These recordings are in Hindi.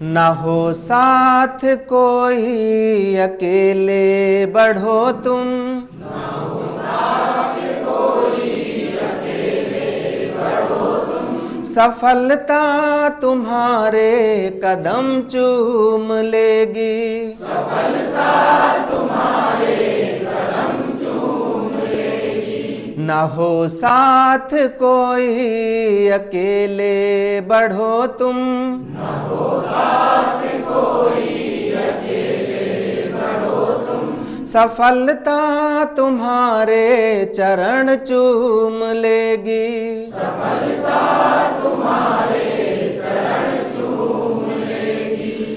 न हो साथ कोई अकेले बढ़ो तुम, सफलता तुम्हारे कदम चूम लेगी। न हो साथ कोई अकेले बढ़ो तुम, सफलता तुम्हारे चरण चूम लेगी।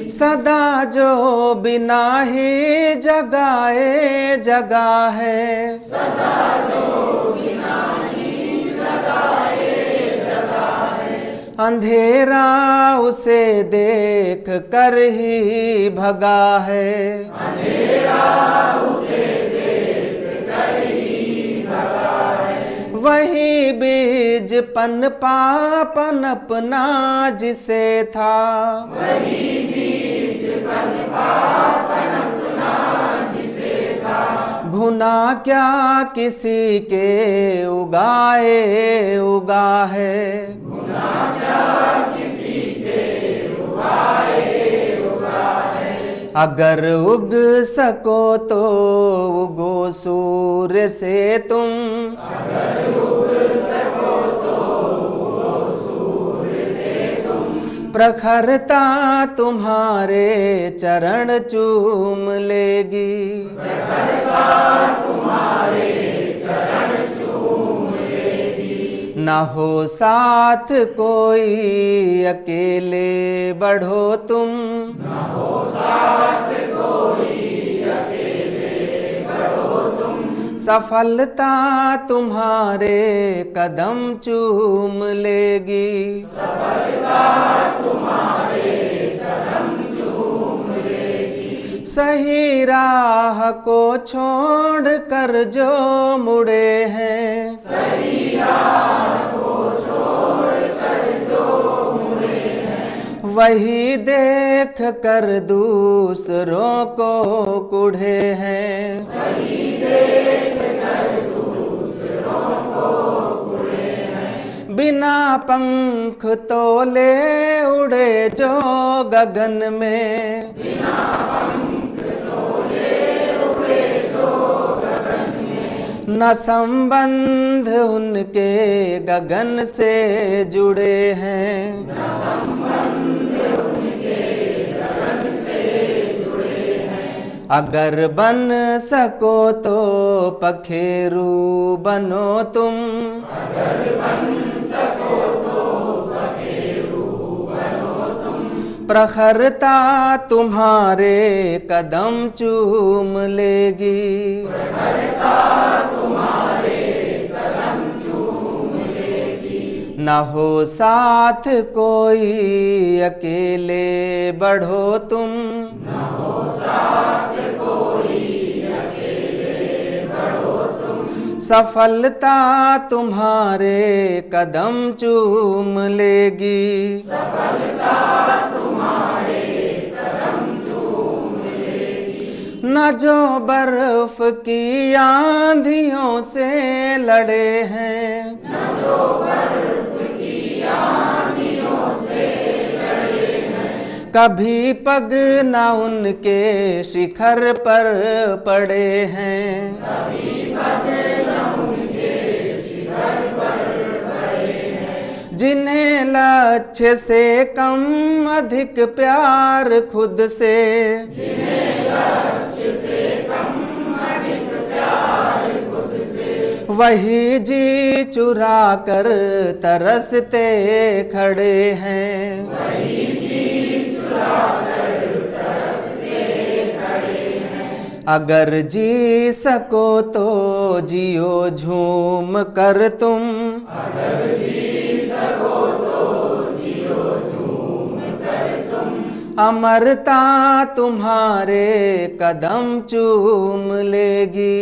सदा जो बिना ही जगाए जगा है, अंधेरा उसे देख कर ही भगा है। वही बीज पनपा पनपना जिसे था, गुना क्या किसी के उगाए उगा है। अगर उग सको तो उगो सूर्य से तुम, प्रखरता तुम्हारे चरण चूम लेगी। न हो साथ कोई अकेले बढ़ो तुम, सफलता तुम्हारे कदम चूम लेगी। सही राह को छोड़ कर जो मुड़े हैं, वही देख कर दूसरों को कुढ़े हैं। बिना पंख तोले उड़े जो गगन में, न संबंध उनके गगन से जुड़े हैं। अगर बन सको तो पखेरू बनो तुम, प्रखरता तुम्हारे कदम चूम लेगी। न हो साथ कोई अकेले बढ़ो तुम, सफलता तुम्हारे कदम चूम लेगी। न जो बर्फ की आंधियों से लड़े हैं, कभी पग न उनके शिखर पर पड़े हैं। जिन्हें लक्ष्य से कम अधिक प्यार खुद से, वही जी चुरा कर तरसते खड़े हैं। अगर जी सको तो जियो झूम कर तुम, अमरता तुम्हारे कदम चूम लेगी।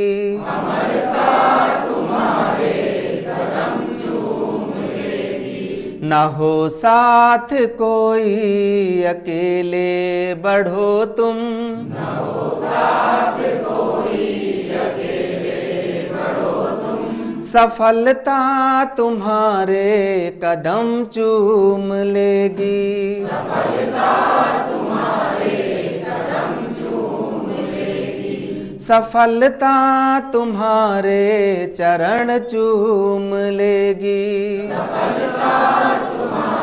न न हो साथ कोई अकेले बढ़ो तुम, न हो साथ कोई अकेले बढ़ो तुम, सफलता तुम्हारे कदम चूम लेगी, सफलता तुम्हारे कदम चूम लेगी, सफलता तुम्हारे चरण चूम लेगी, सफलता तुम्हारे